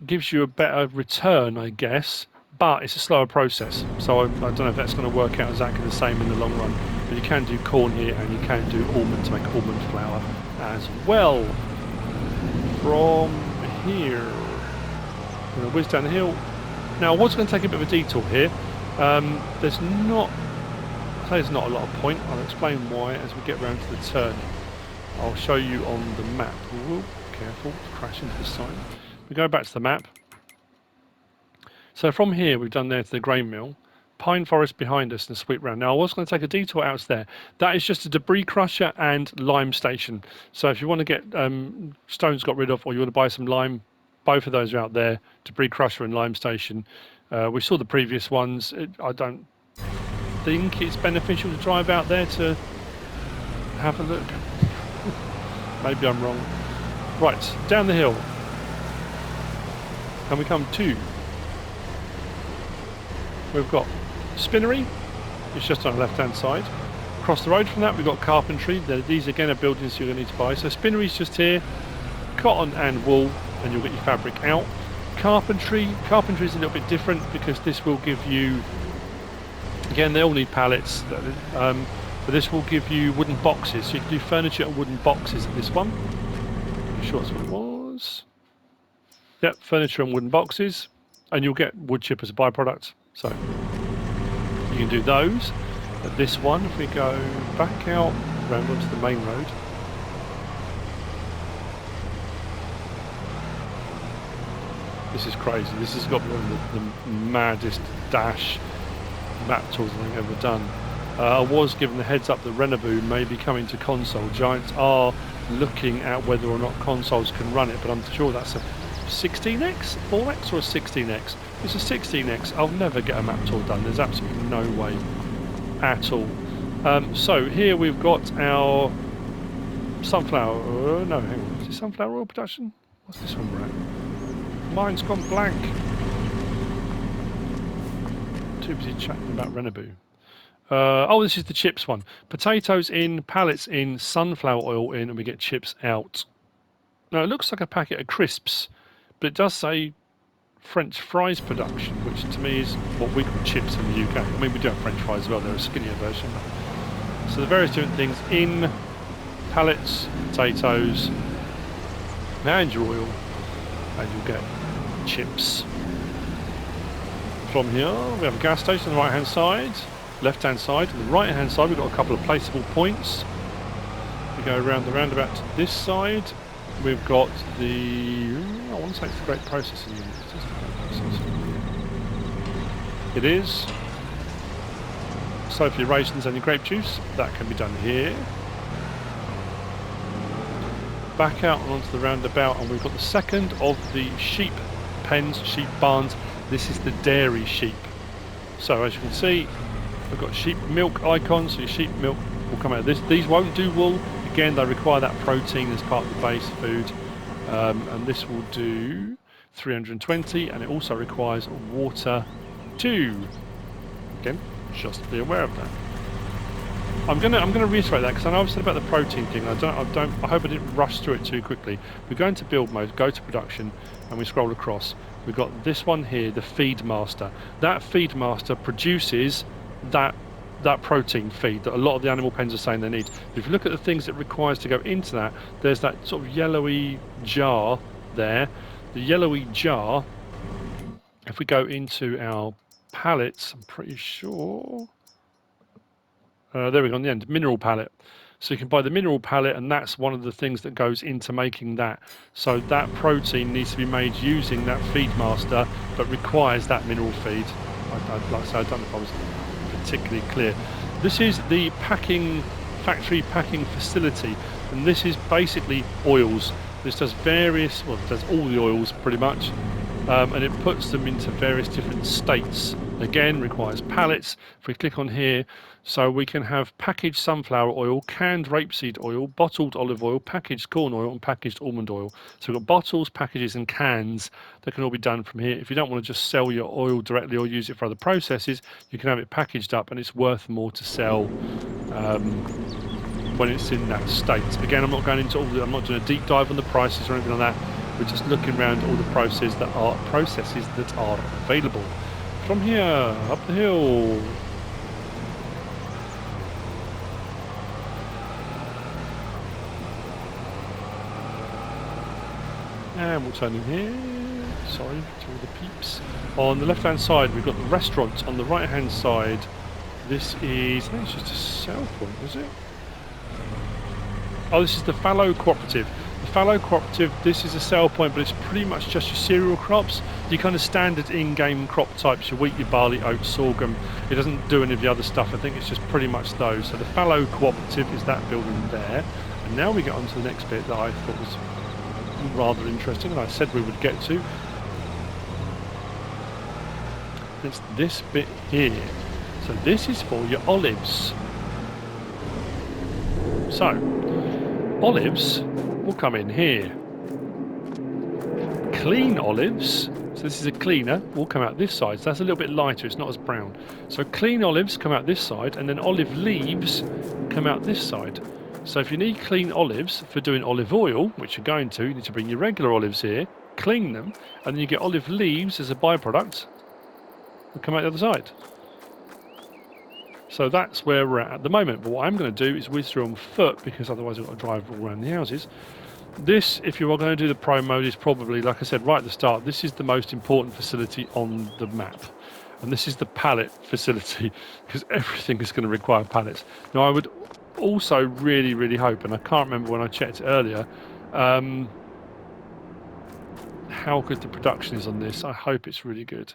gives you a better return, I guess, but it's a slower process. So I don't know if that's going to work out exactly the same in the long run. But you can do corn here, and you can do almond to make almond flour as well. From here, I'm going to whiz down the hill. Now, I was going to take a bit of a detour here. There's not a lot of point. I'll explain why as we get around to the turning. I'll show you on the map. Ooh, careful, crash into the sign. We go back to the map. So from here, we've done there to the grain mill. pine forest behind us and sweep round. Now I was going to take a detour out there. That is just a debris crusher and lime station. So if you want to get stones got rid of, or you want to buy some lime, both of those are out there. Debris crusher and lime station. We saw the previous ones. I don't think it's beneficial to drive out there to have a look. Maybe I'm wrong. Right, down the hill. And we come to, we've got Spinnery, it's just on the left hand side. Across the road from that we've got carpentry. These again are buildings you're going to need to buy. So Spinnery's just here, cotton and wool, and you'll get your fabric out. Carpentry is a little bit different because this will give you, again they all need pallets, but this will give you wooden boxes. So you can do furniture and wooden boxes at this one. I'm sure that's what it was. Yep, furniture and wooden boxes, and you'll get wood chip as a byproduct. So you can do those. But this one, if we go back out round onto the main road, this is crazy. This has got to be one of the maddest dash map tours I've ever done. I was given the heads up that Renabu may be coming to console. Giants are looking at whether or not consoles can run it, but I'm sure that's a 16x, 4x or a 16x. It's a 16x. I'll never get a map tour done. There's absolutely no way at all. So here we've got our sunflower. No, hang on. Is it sunflower oil production? What's this one we're at? Mine's gone blank. Too busy chatting about Renabu. Oh, this is the chips one. Potatoes in, pallets in, sunflower oil in, and we get chips out. Now it looks like a packet of crisps, but it does say French fries production, which to me is what we call chips in the UK. I mean, we do have French fries as well, they're a skinnier version. So the various different things in pallets, potatoes, and your oil, and you'll get chips. From here, we have a gas station on the right hand side, left hand side. On the right hand side, we've got a couple of placeable points. We go around the roundabout to this side. We've got the, I want to say it's the great processing unit. It is. So for your raisins and your grape juice, that can be done here. Back out and onto the roundabout, and we've got the second of the sheep pens, sheep barns. This is the dairy sheep. So as you can see, we've got sheep milk icons, so your sheep milk will come out of this. These won't do wool. Again, they require that protein as part of the base food, and this will do 320, and it also requires water too. Again, just be aware of that. I'm gonna reiterate that because I know I've said about the protein thing. I hope I didn't rush through it too quickly. We go into build mode, go to production, and we scroll across. We've got this one here, the feed master. That feed master produces that protein feed that a lot of the animal pens are saying they need. If you look at the things it requires to go into that, there's that sort of yellowy jar there. The yellowy jar, if we go into our pallets, I'm pretty sure, there we go on the end, mineral pallet. So you can buy the mineral pallet, and that's one of the things that goes into making that. So that protein needs to be made using that feed master, but requires that mineral feed. Like I said, I don't know if I was particularly clear. This is the factory packing facility, and this is basically oils. This does various, well, it does all the oils pretty much, and it puts them into various different states. Again, requires pallets. If we click on here, so we can have packaged sunflower oil, canned rapeseed oil, bottled olive oil, packaged corn oil, and packaged almond oil. So we've got bottles, packages, and cans that can all be done from here. If you don't want to just sell your oil directly or use it for other processes, you can have it packaged up, and it's worth more to sell when it's in that state. Again, I'm not going into all the, I'm not doing a deep dive on the prices or anything like that. We're just looking around all the processes that are available. From here, up the hill. And we'll turn in here. Sorry to all the peeps. On the left hand side, we've got the restaurant. On the right hand side, this is, I think it's just a sell point, is it? Oh, this is the Fallow Cooperative. The Fallow Cooperative, this is a sell point, but it's pretty much just your cereal crops, your kind of standard in-game crop types, your wheat, your barley, oats, sorghum. It doesn't do any of the other stuff. I think it's just pretty much those. So the Fallow Cooperative is that building there. And now we get on to the next bit that I thought was rather interesting, and I said we would get to. It's this bit here. So this is for your olives. So, olives will come in here. Clean olives, so this is a cleaner, will come out this side. So that's a little bit lighter, it's not as brown. So clean olives come out this side, and then olive leaves come out this side. So if you need clean olives for doing olive oil, which you're going to, you need to bring your regular olives here, clean them, and then you get olive leaves as a byproduct and come out the other side. So that's where we're at the moment. But what I'm going to do is whiz through on foot, because otherwise I've got to drive all around the houses. This, if you are going to do the pro mode, is probably, like I said right at the start, this is the most important facility on the map. And this is the pallet facility, because everything is going to require pallets. Now I would also really, really hope, and I can't remember when I checked it earlier, how good the production is on this. I hope it's really good.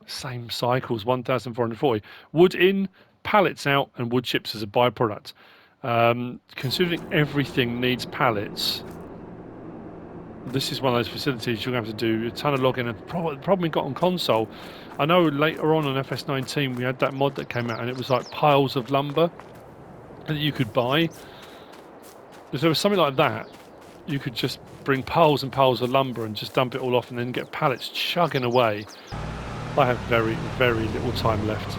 Same cycles, 1,440. Wood in, pallets out, and wood chips as a byproduct. Considering everything needs pallets, this is one of those facilities you're going to have to do a ton of logging. And the problem we got on console, I know later on FS19 we had that mod that came out, and it was like piles of lumber that you could buy. If there was something like that, you could just bring piles and piles of lumber and just dump it all off, and then get pallets chugging away. I have very, very little time left.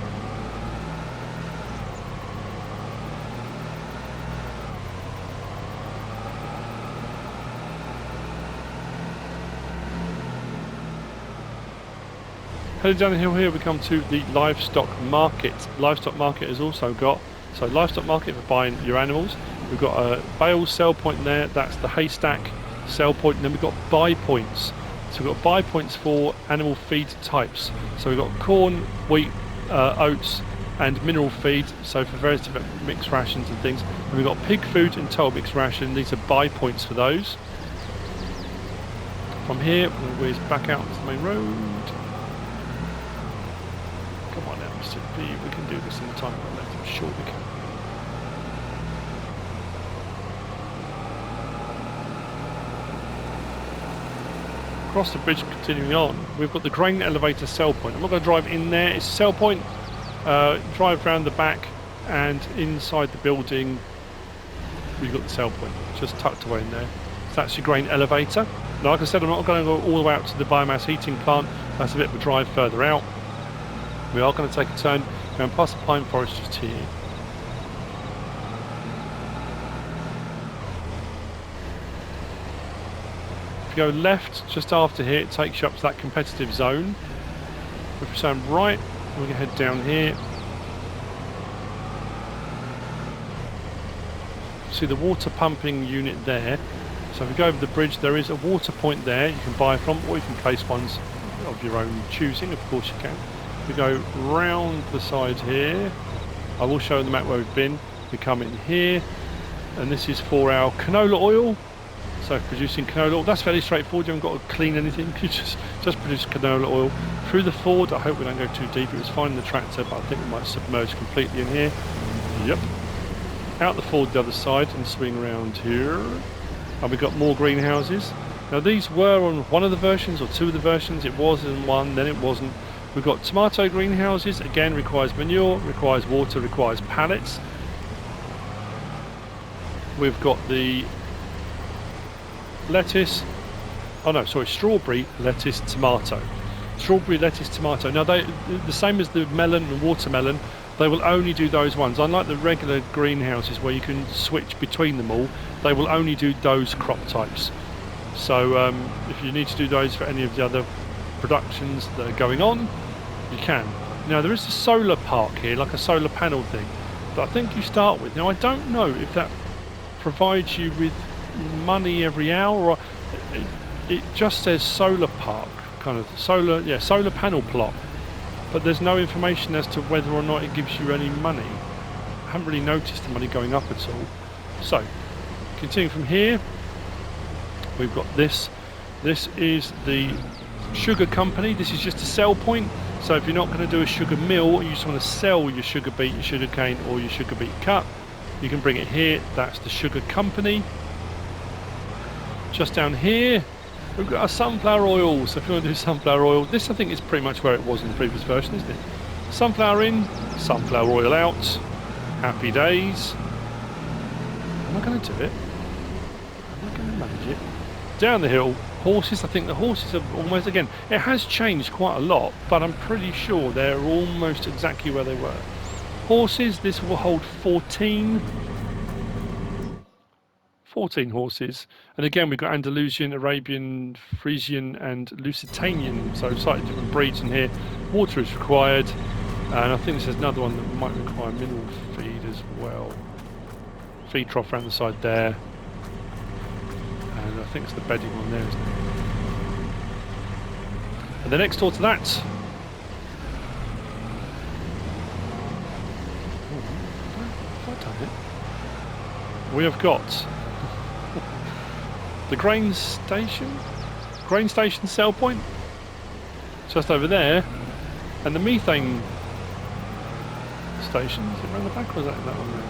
Heading down the hill here, we come to the livestock market. Livestock market has also got, so livestock market for buying your animals. We've got a bale sell point there, that's the haystack sell point, and then we've got buy points. So we've got buy points for animal feed types. So we've got corn, wheat, oats, and mineral feed, so for various different mixed rations and things. And we've got pig food and total mixed ration. These are buy points for those. From here, we'll whiz back out to the main road. Come on now, MrSealyp, we can do this in the time we've got left. I'm sure we can. Across the bridge, continuing on, we've got the grain elevator sell point. I'm not going to drive in there, it's a sell point. Drive around the back, and inside the building we've got the sell point just tucked away in there. So that's your grain elevator. Now, like I said, I'm not going to go all the way out to the biomass heating plant. That's a bit of a drive further out. We are going to take a turn going past the pine forest just here. If you go left just after here, it takes you up to that competitive zone. If we turn right, we're going to head down here. See the water pumping unit there. So if you go over the bridge, there is a water point there you can buy from, or you can place ones of your own choosing, of course you can. We go round the side here. I will show the map where we've been. We come in here, and this is for our canola oil. So producing canola oil, that's fairly straightforward. You haven't got to clean anything. You just produce canola oil through the ford. I hope we don't go too deep. It was fine in the tractor, but I think we might submerge completely in here. Yep. Out the ford the other side and swing around here. And we've got more greenhouses. Now these were on one of the versions or two of the versions. It was in one, then it wasn't. We've got tomato greenhouses. Again, requires manure, requires water, requires pallets. We've got the lettuce. Oh no, sorry, strawberry, lettuce, tomato. Strawberry, lettuce, tomato. Now they, the same as the melon and watermelon, they will only do those ones. Unlike the regular greenhouses where you can switch between them all, they will only do those crop types. So if you need to do those for any of the other productions that are going on, you can. Now there is a solar park here, like a solar panel thing, that I think you start with. Now I don't know if that provides you with money every hour, or it just says solar park, kind of solar panel plot. But there's no information as to whether or not it gives you any money. I haven't really noticed the money going up at all. So, continuing from here, we've got this. This is the sugar company. This is just a sell point. So if you're not going to do a sugar mill, you just want to sell your sugar beet, your sugar cane, or your sugar beet cut, you can bring it here. That's the sugar company. Just down here, we've got our sunflower oil. So if you want to do sunflower oil, this I think is pretty much where it was in the previous version, isn't it? Sunflower in, sunflower oil out. Happy days. Am I going to do it? Am I going to manage it? Down the hill, horses. I think the horses are almost, again, it has changed quite a lot, but I'm pretty sure they're almost exactly where they were. Horses, this will hold 14 horses, and again we've got Andalusian, Arabian, Frisian and Lusitanian, so slightly different breeds in here. Water is required, and I think there's another one that might require mineral feed as well. Feed trough around the side there, and I think it's the bedding one there, isn't it? And then next door to that, have I done it? We have got the grain station sell point, just over there, and the methane station. Is it around the back or is that one there?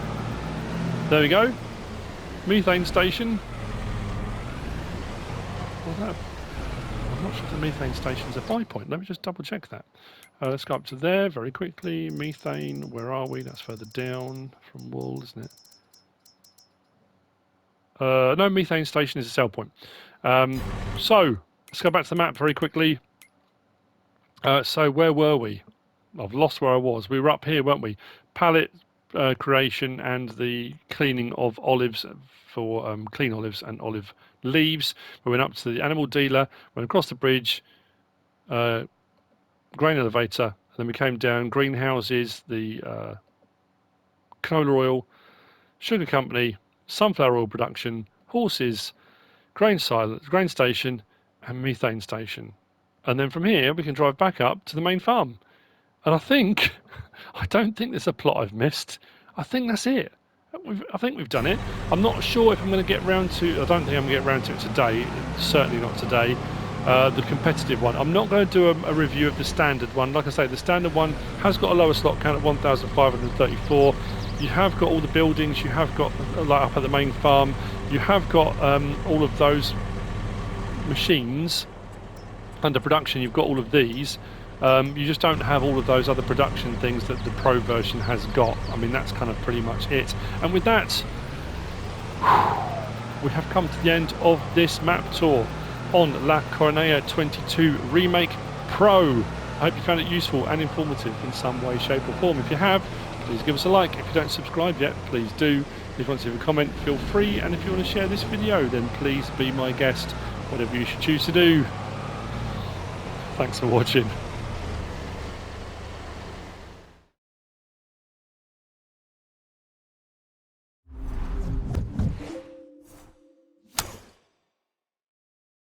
There we go. Methane station. What's that? I'm not sure if the methane station's a buy point. Let me just double check that. Let's go up to there very quickly. Methane, where are we? That's further down from wool, isn't it? No, methane station is a sell point. So let's go back to the map very quickly. So where were we? I've lost where I was. We were up here, weren't we? Pallet creation and the cleaning of olives for clean olives and olive leaves. We went up to the animal dealer, went across the bridge, grain elevator, and then we came down greenhouses, the canola oil, sugar company, sunflower oil production, horses, grain station, and methane station. And then from here we can drive back up to the main farm. And I don't think there's a plot I've missed. I think that's it. I think we've done it. I'm not sure if I'm going to get round to, I don't think I'm going to get round to it today, certainly not today, the competitive one. I'm not going to do a review of the standard one. Like I say, the standard one has got a lower slot count of 1,534. You have got all the buildings, you have got, like up at the main farm, you have got all of those machines under production. You've got all of these. You just don't have all of those other production things that the Pro version has got. I mean, that's kind of pretty much it. And with that, we have come to the end of this map tour on La CORONELLA 22 Remake Pro. I hope you found it useful and informative in some way, shape or form. If you have, please give us a like. If you don't subscribe yet, please do. If you want to leave a comment, feel free. And if you want to share this video, then please be my guest, whatever you should choose to do. Thanks for watching.